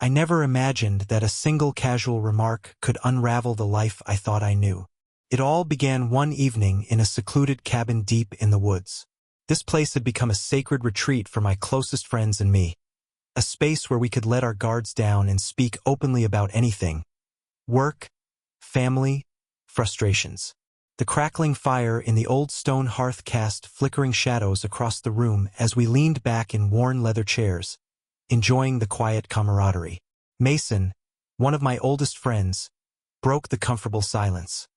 I never imagined that a single casual remark could unravel the life I thought I knew. It all began one evening in a secluded cabin deep in the woods. This place had become a sacred retreat for my closest friends and me. A space where we could let our guards down and speak openly about anything. Work, family, frustrations. The crackling fire in the old stone hearth cast flickering shadows across the room as we leaned back in worn leather chairs, enjoying the quiet camaraderie. Mason, one of my oldest friends, broke the comfortable silence.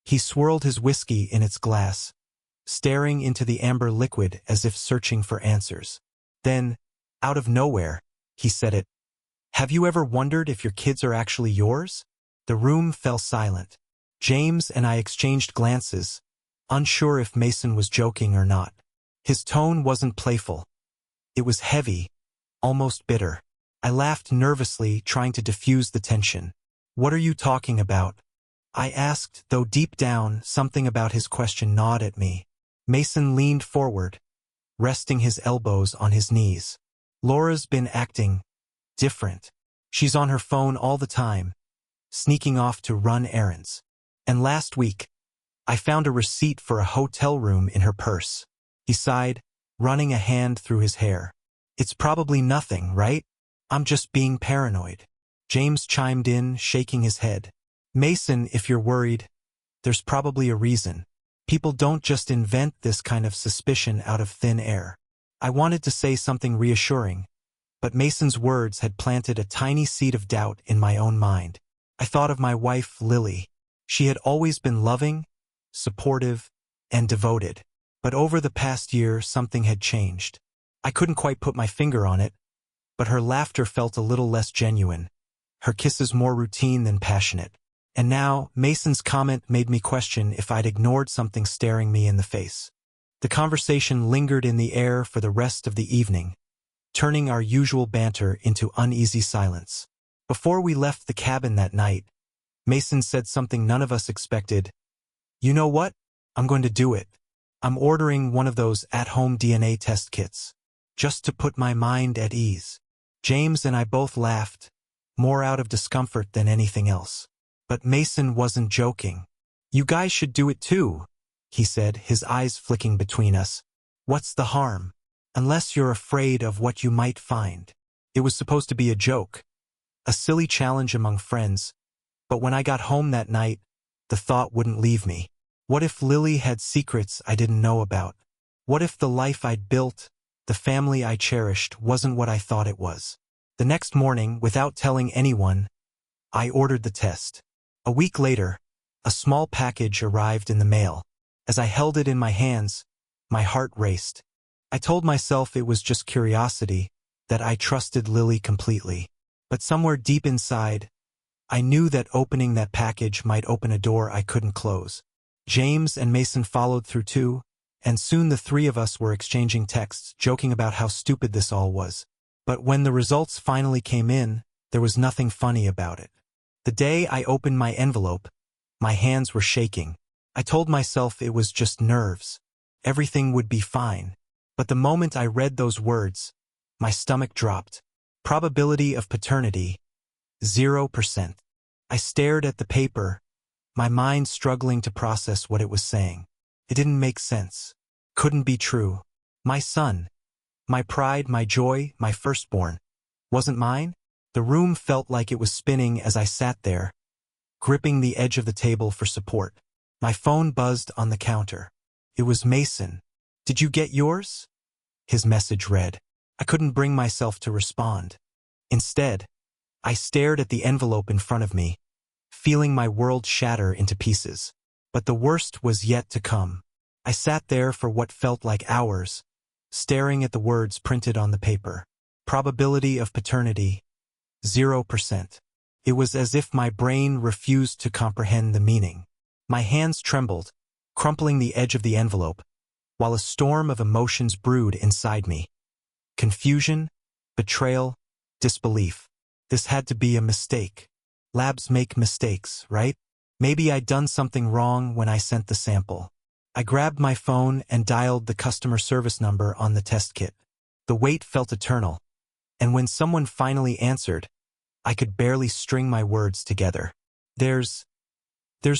He swirled his whiskey in its glass, staring into the amber liquid as if searching for answers. Then, out of nowhere, he said it. "Have you ever wondered if your kids are actually yours?" The room fell silent. James and I exchanged glances, unsure if Mason was joking or not. His tone wasn't playful. It was heavy, almost bitter. I laughed nervously, trying to diffuse the tension. "What are you talking about?" I asked, though deep down, something about his question gnawed at me. Mason leaned forward, resting his elbows on his knees. "Laura's been acting different. She's on her phone all the time, sneaking off to run errands. And last week, I found a receipt for a hotel room in her purse." He sighed, running a hand through his hair. "It's probably nothing, right? I'm just being paranoid." James chimed in, shaking his head. "Mason, if you're worried, there's probably a reason. People don't just invent this kind of suspicion out of thin air." I wanted to say something reassuring, but Mason's words had planted a tiny seed of doubt in my own mind. I thought of my wife, Lily. She had always been loving, supportive, and devoted. But over the past year, something had changed. I couldn't quite put my finger on it, but her laughter felt a little less genuine, her kisses more routine than passionate. And now, Mason's comment made me question if I'd ignored something staring me in the face. The conversation lingered in the air for the rest of the evening, turning our usual banter into uneasy silence. Before we left the cabin that night, Mason said something none of us expected. "You know what? I'm going to do it. I'm ordering one of those at-home DNA test kits, just to put my mind at ease." James and I both laughed, more out of discomfort than anything else. But Mason wasn't joking. "You guys should do it too," he said, his eyes flicking between us. "What's the harm? Unless you're afraid of what you might find." It was supposed to be a joke, a silly challenge among friends, but when I got home that night, the thought wouldn't leave me. What if Lily had secrets I didn't know about? What if the life I'd built, the family I cherished, wasn't what I thought it was? The next morning, without telling anyone, I ordered the test. A week later, a small package arrived in the mail. As I held it in my hands, my heart raced. I told myself it was just curiosity, that I trusted Lily completely. But somewhere deep inside, I knew that opening that package might open a door I couldn't close. James and Mason followed through too, and soon the three of us were exchanging texts, joking about how stupid this all was. But when the results finally came in, there was nothing funny about it. The day I opened my envelope, my hands were shaking. I told myself it was just nerves. Everything would be fine. But the moment I read those words, my stomach dropped. Probability of paternity, 0%. I stared at the paper, my mind struggling to process what it was saying. It didn't make sense. Couldn't be true. My son, my pride, my joy, my firstborn, wasn't mine? The room felt like it was spinning as I sat there, gripping the edge of the table for support. My phone buzzed on the counter. It was Mason. "Did you get yours?" His message read. I couldn't bring myself to respond. Instead, I stared at the envelope in front of me, feeling my world shatter into pieces. But the worst was yet to come. I sat there for what felt like hours, staring at the words printed on the paper. Probability of paternity, 0%. It was as if my brain refused to comprehend the meaning. My hands trembled, crumpling the edge of the envelope, while a storm of emotions brewed inside me. Confusion, betrayal, disbelief. This had to be a mistake. Labs make mistakes, right? Maybe I'd done something wrong when I sent the sample. I grabbed my phone and dialed the customer service number on the test kit. The wait felt eternal, and when someone finally answered, I could barely string my words together. There's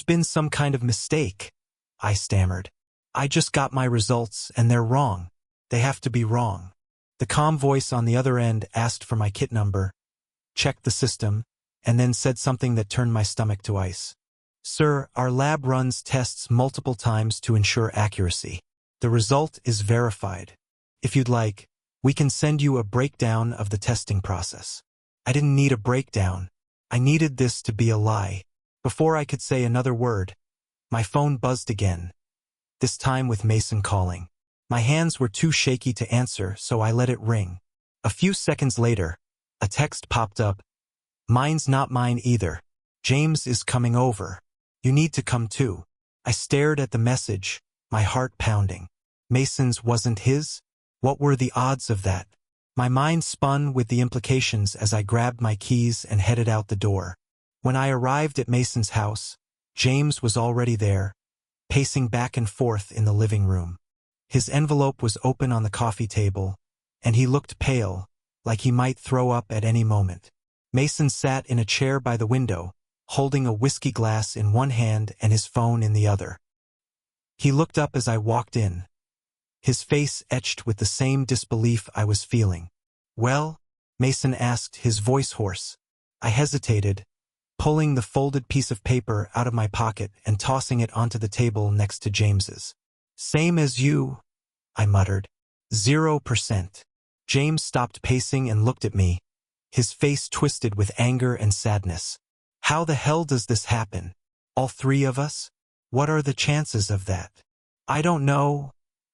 been some kind of mistake, I stammered. I just got my results and they're wrong. They have to be wrong. The calm voice on the other end asked for my kit number, checked the system, and then said something that turned my stomach to ice. Sir, our lab runs tests multiple times to ensure accuracy. The result is verified. If you'd like, we can send you a breakdown of the testing process. I didn't need a breakdown. I needed this to be a lie. Before I could say another word, my phone buzzed again, this time with Mason calling. My hands were too shaky to answer, so I let it ring. A few seconds later, a text popped up. Mine's not mine either. James is coming over. You need to come too. I stared at the message, my heart pounding. Mason's wasn't his? What were the odds of that? My mind spun with the implications as I grabbed my keys and headed out the door. When I arrived at Mason's house, James was already there, pacing back and forth in the living room. His envelope was open on the coffee table, and he looked pale, like he might throw up at any moment. Mason sat in a chair by the window, holding a whiskey glass in one hand and his phone in the other. He looked up as I walked in, his face etched with the same disbelief I was feeling. Well? Mason asked, his voice hoarse. I hesitated, pulling the folded piece of paper out of my pocket and tossing it onto the table next to James's. Same as you, I muttered. 0%. James stopped pacing and looked at me, his face twisted with anger and sadness. How the hell does this happen? All three of us? What are the chances of that? I don't know,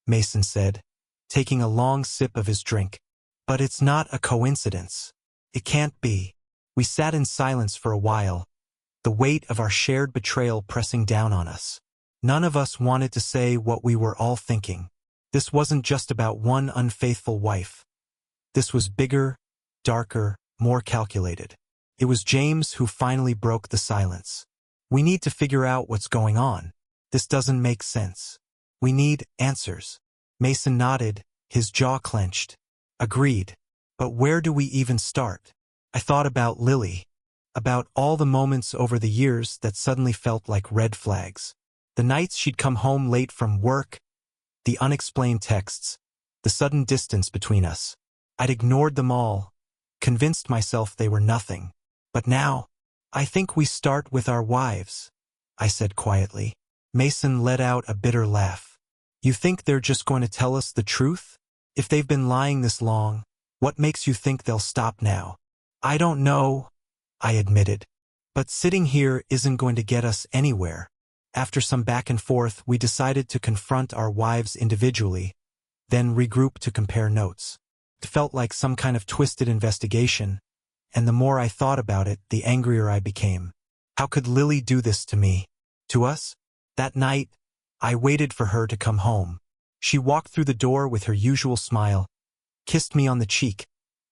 Mason said, taking a long sip of his drink. But it's not a coincidence. It can't be. We sat in silence for a while, the weight of our shared betrayal pressing down on us. None of us wanted to say what we were all thinking. This wasn't just about one unfaithful wife. This was bigger, darker, more calculated. It was James who finally broke the silence. We need to figure out what's going on. This doesn't make sense. We need answers. Mason nodded, his jaw clenched. Agreed. But where do we even start? I thought about Lily, about all the moments over the years that suddenly felt like red flags. The nights she'd come home late from work, the unexplained texts, the sudden distance between us. I'd ignored them all, convinced myself they were nothing. But now, I think we start with our wives, I said quietly. Mason let out a bitter laugh. You think they're just going to tell us the truth? If they've been lying this long, what makes you think they'll stop now? I don't know, I admitted. But sitting here isn't going to get us anywhere. After some back and forth, we decided to confront our wives individually, then regroup to compare notes. It felt like some kind of twisted investigation, and the more I thought about it, the angrier I became. How could Lily do this to me? To us? That night, I waited for her to come home. She walked through the door with her usual smile, kissed me on the cheek,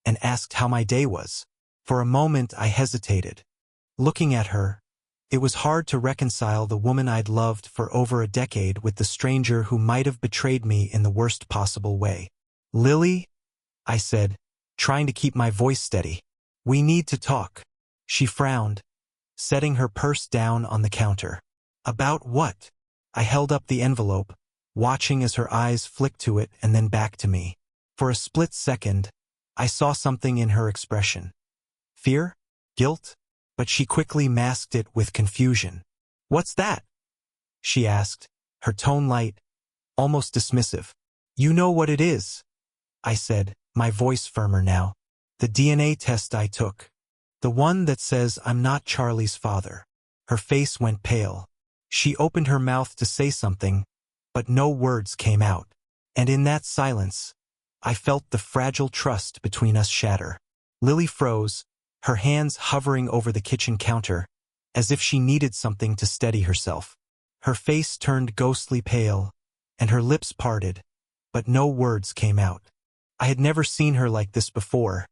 and asked how my day was. For a moment, I hesitated. Looking at her, it was hard to reconcile the woman I'd loved for over a decade with the stranger who might have betrayed me in the worst possible way. Lily, I said, trying to keep my voice steady. We need to talk. She frowned, setting her purse down on the counter. About what? I held up the envelope, watching as her eyes flicked to it and then back to me. For a split second, I saw something in her expression. Fear? Guilt? But she quickly masked it with confusion. What's that? She asked, her tone light, almost dismissive. You know what it is, I said, my voice firmer now. The DNA test I took. The one that says I'm not Charlie's father. Her face went pale. She opened her mouth to say something, but no words came out. And in that silence, I felt the fragile trust between us shatter. Lily froze, her hands hovering over the kitchen counter, as if she needed something to steady herself. Her face turned ghostly pale, and her lips parted, but no words came out. I had never seen her like this before,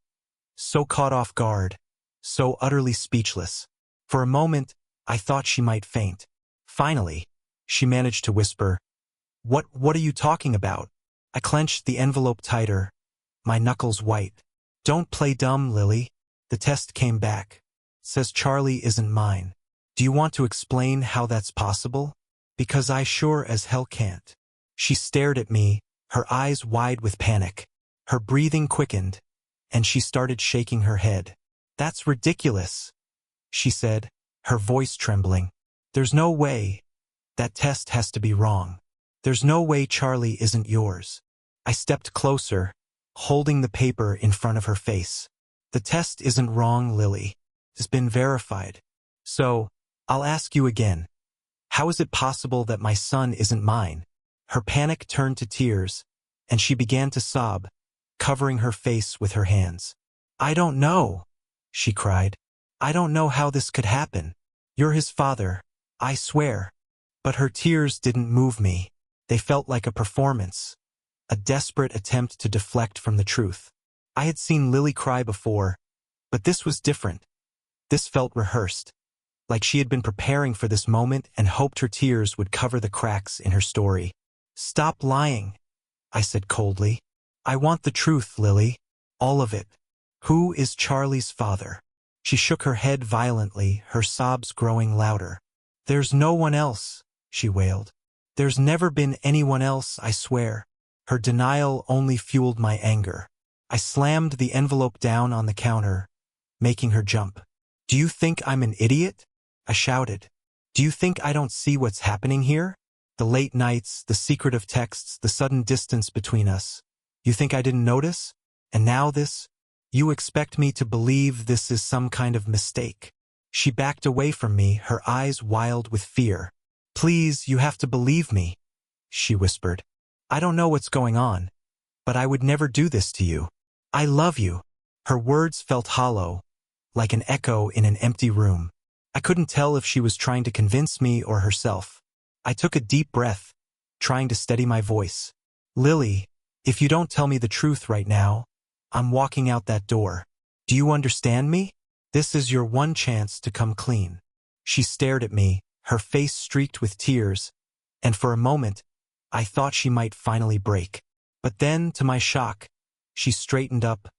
so caught off guard, so utterly speechless. For a moment, I thought she might faint. Finally, she managed to whisper, What are you talking about? I clenched the envelope tighter, my knuckles white. Don't play dumb, Lily. The test came back. Says Charlie isn't mine. Do you want to explain how that's possible? Because I sure as hell can't. She stared at me, her eyes wide with panic. Her breathing quickened, and she started shaking her head. That's ridiculous, she said, her voice trembling. There's no way. That test has to be wrong. There's no way Charlie isn't yours. I stepped closer, holding the paper in front of her face. The test isn't wrong, Lily. It's been verified. So, I'll ask you again. How is it possible that my son isn't mine? Her panic turned to tears, and she began to sob, covering her face with her hands. I don't know, she cried. I don't know how this could happen. You're his father, I swear. But her tears didn't move me. They felt like a performance, a desperate attempt to deflect from the truth. I had seen Lily cry before, but this was different. This felt rehearsed, like she had been preparing for this moment and hoped her tears would cover the cracks in her story. Stop lying, I said coldly. I want the truth, Lily. All of it. Who is Charlie's father? She shook her head violently, her sobs growing louder. There's no one else, she wailed. There's never been anyone else, I swear. Her denial only fueled my anger. I slammed the envelope down on the counter, making her jump. Do you think I'm an idiot? I shouted. Do you think I don't see what's happening here? The late nights, the secretive texts, the sudden distance between us. You think I didn't notice? And now this? You expect me to believe this is some kind of mistake. She backed away from me, her eyes wild with fear. Please, you have to believe me, she whispered. I don't know what's going on, but I would never do this to you. I love you. Her words felt hollow, like an echo in an empty room. I couldn't tell if she was trying to convince me or herself. I took a deep breath, trying to steady my voice. Lily, if you don't tell me the truth right now, I'm walking out that door. Do you understand me? This is your one chance to come clean. She stared at me, her face streaked with tears, and for a moment, I thought she might finally break. But then, to my shock, she straightened up,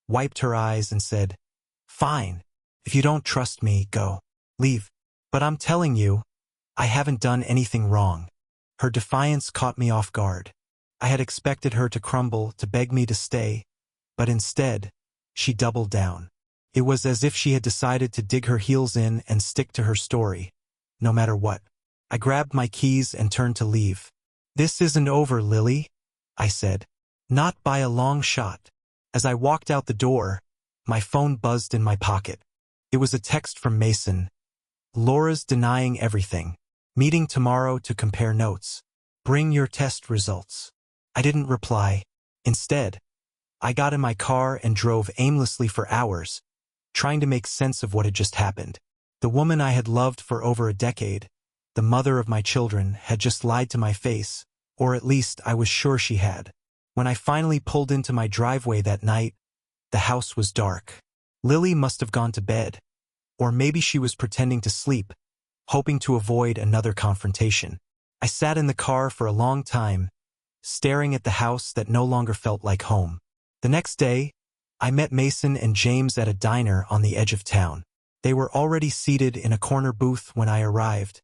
wiped her eyes and said, Fine. If you don't trust me, go. Leave. But I'm telling you, I haven't done anything wrong. Her defiance caught me off guard. I had expected her to crumble, to beg me to stay, but instead, she doubled down. It was as if she had decided to dig her heels in and stick to her story, no matter what. I grabbed my keys and turned to leave. This isn't over, Lily, I said. Not by a long shot. As I walked out the door, my phone buzzed in my pocket. It was a text from Mason. Laura's denying everything. Meeting tomorrow to compare notes. Bring your test results. I didn't reply. Instead, I got in my car and drove aimlessly for hours, trying to make sense of what had just happened. The woman I had loved for over a decade, the mother of my children, had just lied to my face, or at least I was sure she had. When I finally pulled into my driveway that night, the house was dark. Lily must have gone to bed, or maybe she was pretending to sleep, hoping to avoid another confrontation. I sat in the car for a long time, staring at the house that no longer felt like home. The next day, I met Mason and James at a diner on the edge of town. They were already seated in a corner booth when I arrived,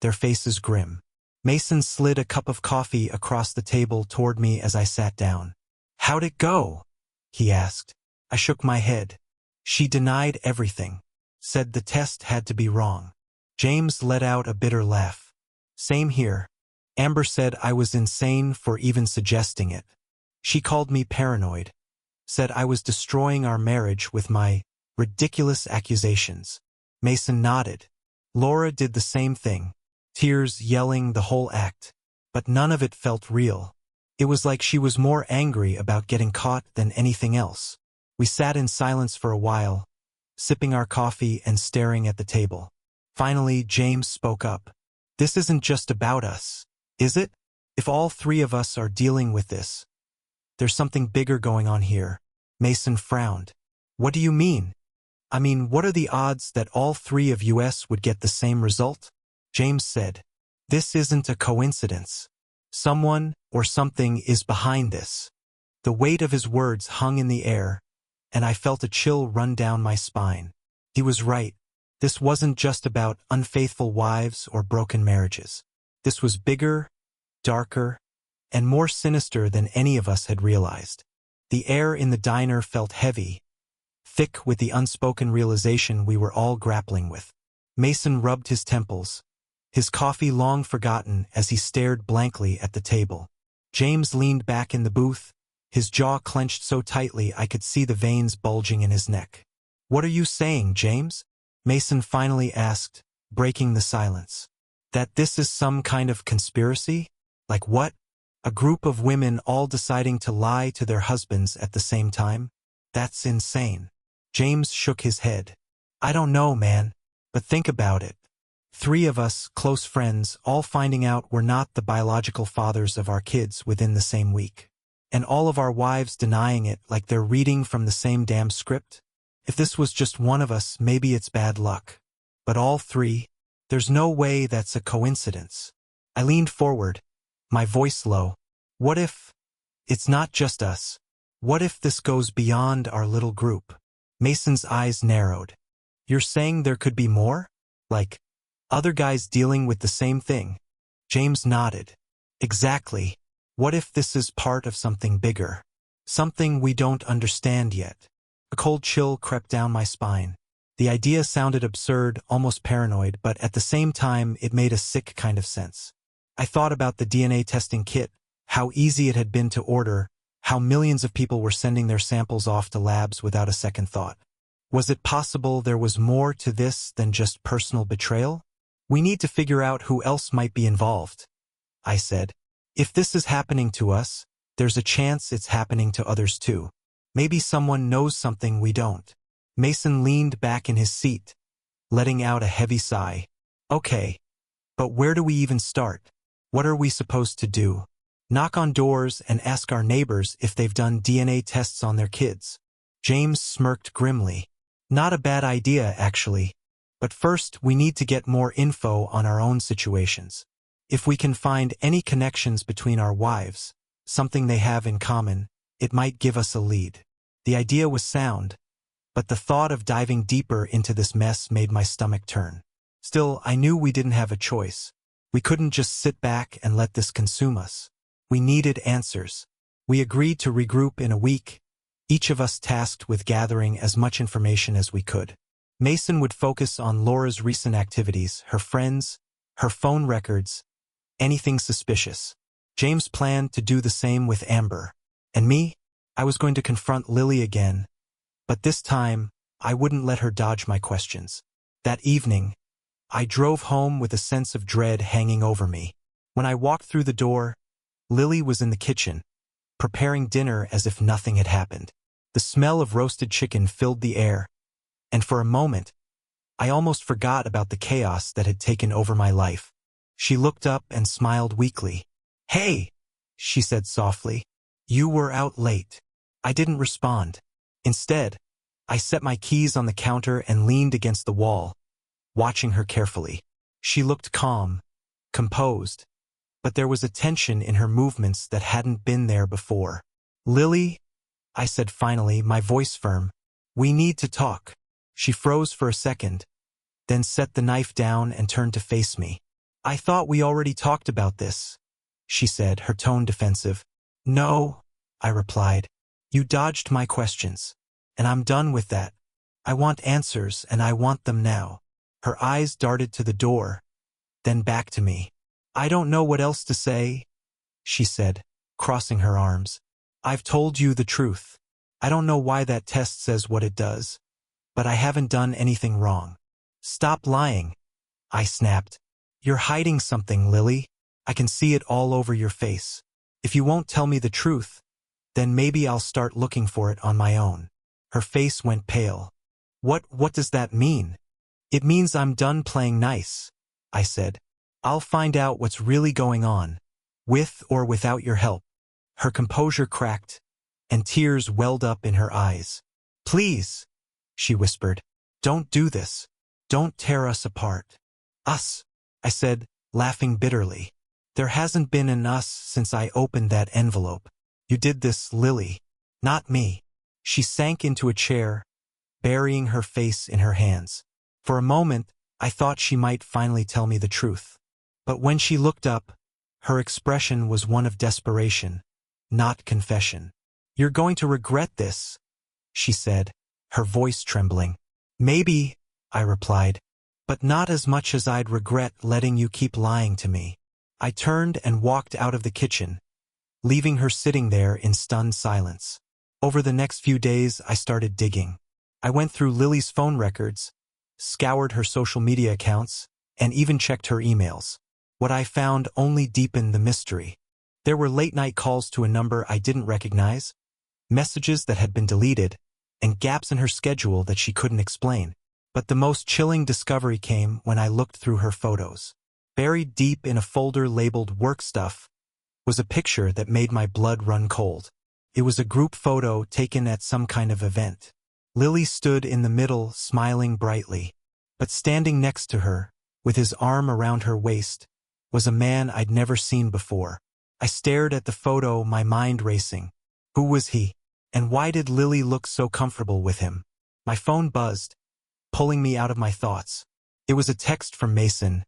their faces grim. Mason slid a cup of coffee across the table toward me as I sat down. How'd it go? He asked. I shook my head. She denied everything, said the test had to be wrong. James let out a bitter laugh. Same here. Amber said I was insane for even suggesting it. She called me paranoid, said I was destroying our marriage with my ridiculous accusations. Mason nodded. Laura did the same thing, tears, yelling, the whole act. But none of it felt real. It was like she was more angry about getting caught than anything else. We sat in silence for a while, sipping our coffee and staring at the table. Finally, James spoke up. This isn't just about us, is it? If all three of us are dealing with this, there's something bigger going on here. Mason frowned. What do you mean? I mean, what are the odds that all three of us would get the same result? James said. This isn't a coincidence. Someone or something is behind this. The weight of his words hung in the air, and I felt a chill run down my spine. He was right. This wasn't just about unfaithful wives or broken marriages. This was bigger, darker, and more sinister than any of us had realized. The air in the diner felt heavy, thick with the unspoken realization we were all grappling with. Mason rubbed his temples, his coffee long forgotten as he stared blankly at the table. James leaned back in the booth, his jaw clenched so tightly I could see the veins bulging in his neck. "What are you saying, James?" Mason finally asked, breaking the silence. "That this is some kind of conspiracy? Like what? A group of women all deciding to lie to their husbands at the same time? That's insane." James shook his head. "I don't know, man. But think about it. 3 of us, close friends, all finding out we're not the biological fathers of our kids within the same week. And all of our wives denying it like they're reading from the same damn script. If this was just one of us, maybe it's bad luck. But all 3? There's no way that's a coincidence." I leaned forward, my voice low. "What if it's not just us? What if this goes beyond our little group?" Mason's eyes narrowed. "You're saying there could be more? Like, other guys dealing with the same thing?" James nodded. "Exactly. What if this is part of something bigger? Something we don't understand yet?" A cold chill crept down my spine. The idea sounded absurd, almost paranoid, but at the same time it made a sick kind of sense. I thought about the DNA testing kit, how easy it had been to order, how millions of people were sending their samples off to labs without a second thought. Was it possible there was more to this than just personal betrayal? "We need to figure out who else might be involved," I said. "If this is happening to us, there's a chance it's happening to others too. Maybe someone knows something we don't." Mason leaned back in his seat, letting out a heavy sigh. "Okay, but where do we even start? What are we supposed to do? Knock on doors and ask our neighbors if they've done DNA tests on their kids?" James smirked grimly. "Not a bad idea, actually. But first, we need to get more info on our own situations. If we can find any connections between our wives, something they have in common, it might give us a lead." The idea was sound, but the thought of diving deeper into this mess made my stomach turn. Still, I knew we didn't have a choice. We couldn't just sit back and let this consume us. We needed answers. We agreed to regroup in a week, each of us tasked with gathering as much information as we could. Mason would focus on Laura's recent activities, her friends, her phone records, anything suspicious. James planned to do the same with Amber. And me? I was going to confront Lily again, but this time, I wouldn't let her dodge my questions. That evening, I drove home with a sense of dread hanging over me. When I walked through the door, Lily was in the kitchen, preparing dinner as if nothing had happened. The smell of roasted chicken filled the air, and for a moment, I almost forgot about the chaos that had taken over my life. She looked up and smiled weakly. "Hey," she said softly. "You were out late." I didn't respond. Instead, I set my keys on the counter and leaned against the wall, watching her carefully. She looked calm, composed, but there was a tension in her movements that hadn't been there before. "Lily," I said finally, my voice firm, "we need to talk." She froze for a second, then set the knife down and turned to face me. "I thought we already talked about this," she said, her tone defensive. "No," I replied. "You dodged my questions, and I'm done with that. I want answers, and I want them now." Her eyes darted to the door, then back to me. "I don't know what else to say," she said, crossing her arms. "I've told you the truth. I don't know why that test says what it does, but I haven't done anything wrong." "Stop lying," I snapped. "You're hiding something, Lily. I can see it all over your face. If you won't tell me the truth, then maybe I'll start looking for it on my own." Her face went pale. What does that mean?" "It means I'm done playing nice," I said. "I'll find out what's really going on, with or without your help." Her composure cracked, and tears welled up in her eyes. "Please," she whispered, "don't do this. Don't tear us apart." "Us," I said, laughing bitterly. "There hasn't been an us since I opened that envelope. You did this, Lily, not me." She sank into a chair, burying her face in her hands. For a moment, I thought she might finally tell me the truth. But when she looked up, her expression was one of desperation, not confession. "You're going to regret this," she said, her voice trembling. "Maybe," I replied, "but not as much as I'd regret letting you keep lying to me." I turned and walked out of the kitchen, leaving her sitting there in stunned silence. Over the next few days, I started digging. I went through Lily's phone records, scoured her social media accounts, and even checked her emails. What I found only deepened the mystery. There were late-night calls to a number I didn't recognize, messages that had been deleted, and gaps in her schedule that she couldn't explain. But the most chilling discovery came when I looked through her photos. Buried deep in a folder labeled work stuff was a picture that made my blood run cold. It was a group photo taken at some kind of event. Lily stood in the middle, smiling brightly. But standing next to her, with his arm around her waist, was a man I'd never seen before. I stared at the photo, my mind racing. Who was he? And why did Lily look so comfortable with him? My phone buzzed, pulling me out of my thoughts. It was a text from Mason.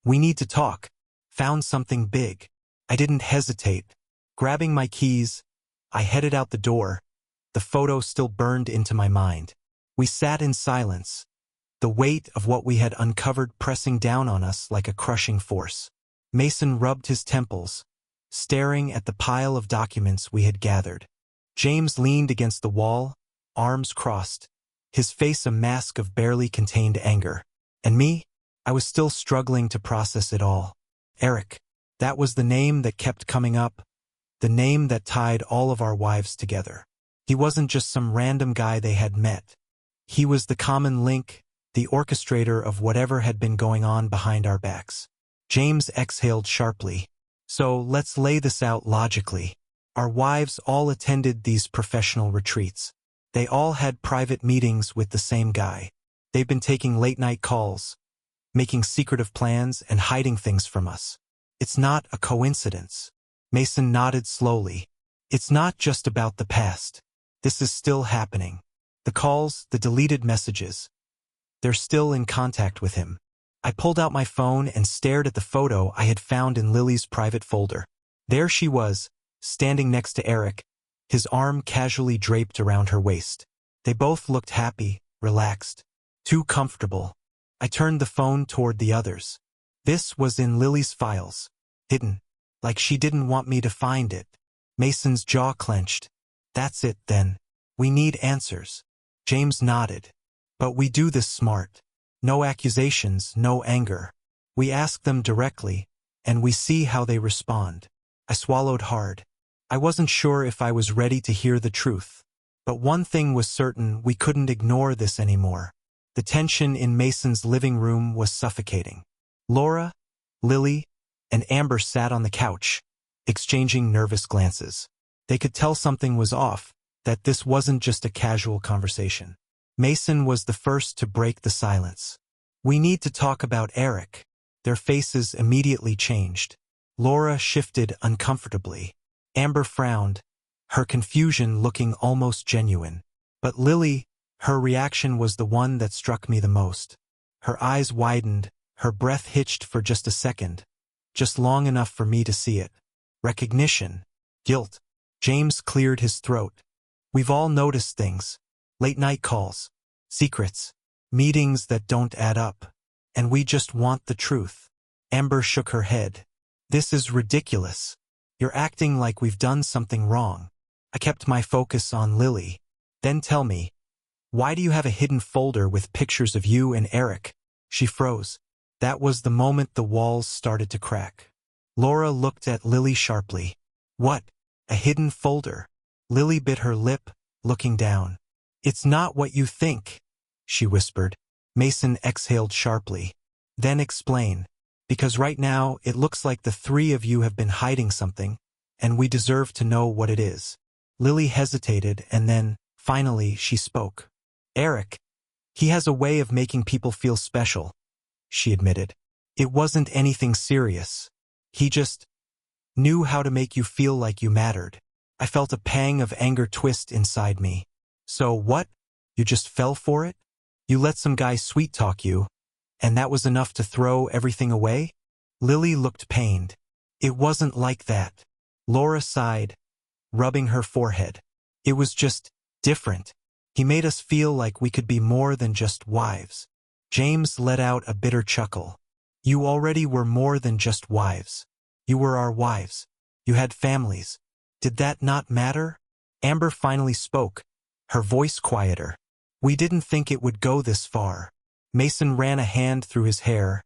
"We need to talk. Found something big." I didn't hesitate. Grabbing my keys, I headed out the door. The photo still burned into my mind. We sat in silence, the weight of what we had uncovered pressing down on us like a crushing force. Mason rubbed his temples, staring at the pile of documents we had gathered. James leaned against the wall, arms crossed, his face a mask of barely contained anger. And me? I was still struggling to process it all. Eric. That was the name that kept coming up, the name that tied all of our wives together. He wasn't just some random guy they had met. He was the common link, the orchestrator of whatever had been going on behind our backs. James exhaled sharply. "So let's lay this out logically. Our wives all attended these professional retreats. They all had private meetings with the same guy. They've been taking late-night calls, making secretive plans and hiding things from us. It's not a coincidence." Mason nodded slowly. "It's not just about the past. This is still happening. The calls, the deleted messages. They're still in contact with him." I pulled out my phone and stared at the photo I had found in Lily's private folder. There she was, standing next to Eric, his arm casually draped around her waist. They both looked happy, relaxed, too comfortable. I turned the phone toward the others. This was in Lily's files, hidden, like she didn't want me to find it. Mason's jaw clenched. "That's it, then. We need answers." James nodded. "But we do this smart. No accusations, no anger. We ask them directly, and we see how they respond." I swallowed hard. I wasn't sure if I was ready to hear the truth. But one thing was certain: we couldn't ignore this anymore. The tension in Mason's living room was suffocating. Laura, Lily, and Amber sat on the couch, exchanging nervous glances. They could tell something was off, that this wasn't just a casual conversation. Mason was the first to break the silence. "We need to talk about Eric." Their faces immediately changed. Laura shifted uncomfortably. Amber frowned, her confusion looking almost genuine. But Lily, her reaction was the one that struck me the most. Her eyes widened, her breath hitched for just a second, just long enough for me to see it. Recognition. Guilt. James cleared his throat. "We've all noticed things. Late-night calls. Secrets. Meetings that don't add up. And we just want the truth." Amber shook her head. "This is ridiculous. You're acting like we've done something wrong." I kept my focus on Lily. "Then tell me, why do you have a hidden folder with pictures of you and Eric?" She froze. That was the moment the walls started to crack. Laura looked at Lily sharply. "What? A hidden folder?" Lily bit her lip, looking down. "It's not what you think," she whispered. Mason exhaled sharply. "Then explain. Because right now, it looks like the three of you have been hiding something, and we deserve to know what it is." Lily hesitated, and then, finally, she spoke. "Eric. He has a way of making people feel special," she admitted. "It wasn't anything serious. He just knew how to make you feel like you mattered." I felt a pang of anger twist inside me. "So what? You just fell for it? You let some guy sweet-talk you, and that was enough to throw everything away? Lily looked pained. It wasn't like that. Laura sighed, rubbing her forehead. It was just different. He made us feel like we could be more than just wives. James let out a bitter chuckle. You already were more than just wives. You were our wives. You had families. Did that not matter? Amber finally spoke, her voice quieter. We didn't think it would go this far. Mason ran a hand through his hair,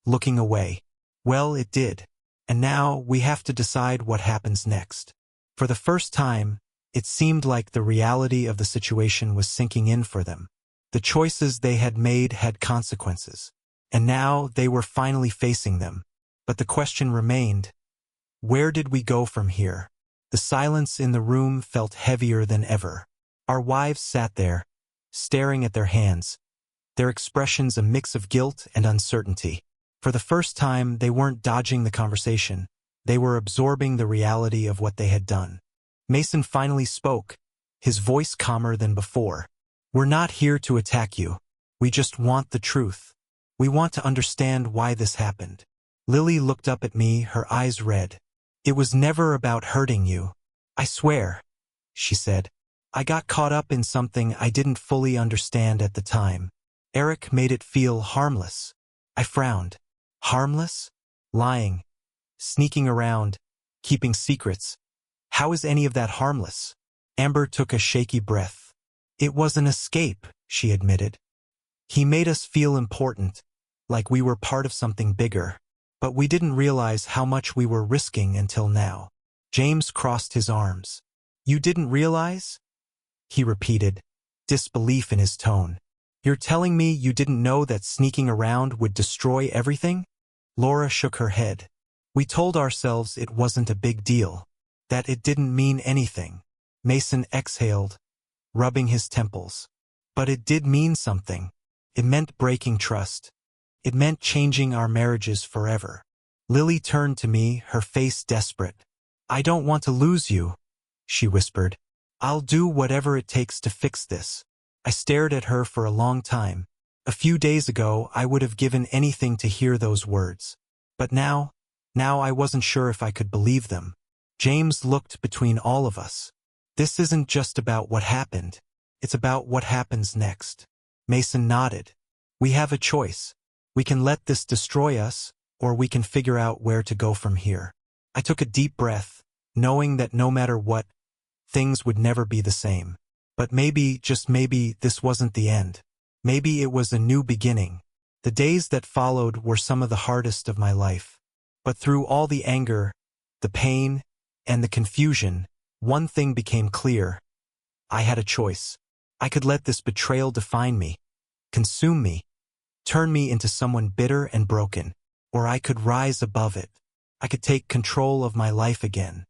looking away. Well, it did. And now we have to decide what happens next. For the first time, it seemed like the reality of the situation was sinking in for them. The choices they had made had consequences. And now they were finally facing them. But the question remained, where did we go from here? The silence in the room felt heavier than ever. Our wives sat there, staring at their hands, their expressions a mix of guilt and uncertainty. For the first time, they weren't dodging the conversation. They were absorbing the reality of what they had done. Mason finally spoke, his voice calmer than before. We're not here to attack you. We just want the truth. We want to understand why this happened. Lily looked up at me, her eyes red. It was never about hurting you. I swear, she said. I got caught up in something I didn't fully understand at the time. Eric made it feel harmless. I frowned. Harmless? Lying. Sneaking around. Keeping secrets. How is any of that harmless? Amber took a shaky breath. It was an escape, she admitted. He made us feel important, like we were part of something bigger. But we didn't realize how much we were risking until now. James crossed his arms. You didn't realize? He repeated, disbelief in his tone. You're telling me you didn't know that sneaking around would destroy everything? Laura shook her head. We told ourselves it wasn't a big deal, that it didn't mean anything. Mason exhaled, rubbing his temples. But it did mean something. It meant breaking trust. It meant changing our marriages forever. Lily turned to me, her face desperate. I don't want to lose you, she whispered. I'll do whatever it takes to fix this. I stared at her for a long time. A few days ago, I would have given anything to hear those words. But now I wasn't sure if I could believe them. James looked between all of us. This isn't just about what happened. It's about what happens next. Mason nodded. We have a choice. We can let this destroy us, or we can figure out where to go from here. I took a deep breath, knowing that no matter what, things would never be the same. But maybe, just maybe, this wasn't the end. Maybe it was a new beginning. The days that followed were some of the hardest of my life. But through all the anger, the pain, and the confusion, one thing became clear. I had a choice. I could let this betrayal define me, consume me, turn me into someone bitter and broken, or I could rise above it. I could take control of my life again.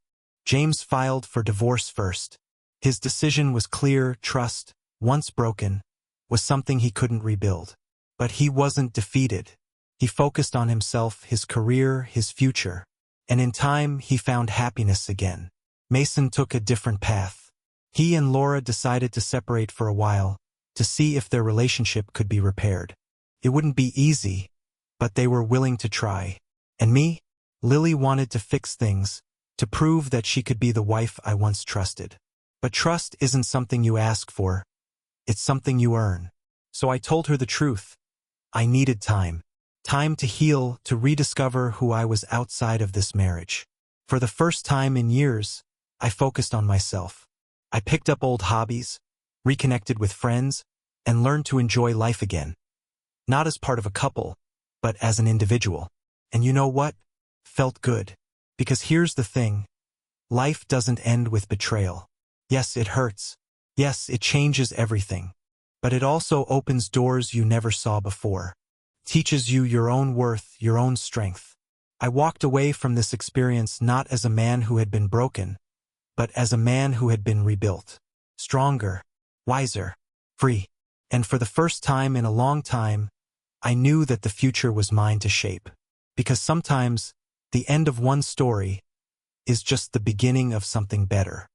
James filed for divorce first. His decision was clear. Trust, once broken, was something he couldn't rebuild. But he wasn't defeated. He focused on himself, his career, his future. And in time, he found happiness again. Mason took a different path. He and Laura decided to separate for a while, to see if their relationship could be repaired. It wouldn't be easy, but they were willing to try. And me? Lily wanted to fix things, to prove that she could be the wife I once trusted. But trust isn't something you ask for. It's something you earn. So I told her the truth. I needed time. Time to heal, to rediscover who I was outside of this marriage. For the first time in years, I focused on myself. I picked up old hobbies, reconnected with friends, and learned to enjoy life again. Not as part of a couple, but as an individual. And you know what? Felt good. Because here's the thing. Life doesn't end with betrayal. Yes, it hurts. Yes, it changes everything. But it also opens doors you never saw before. Teaches you your own worth, your own strength. I walked away from this experience not as a man who had been broken, but as a man who had been rebuilt. Stronger, wiser, free. And for the first time in a long time, I knew that the future was mine to shape. Because sometimes, the end of one story is just the beginning of something better.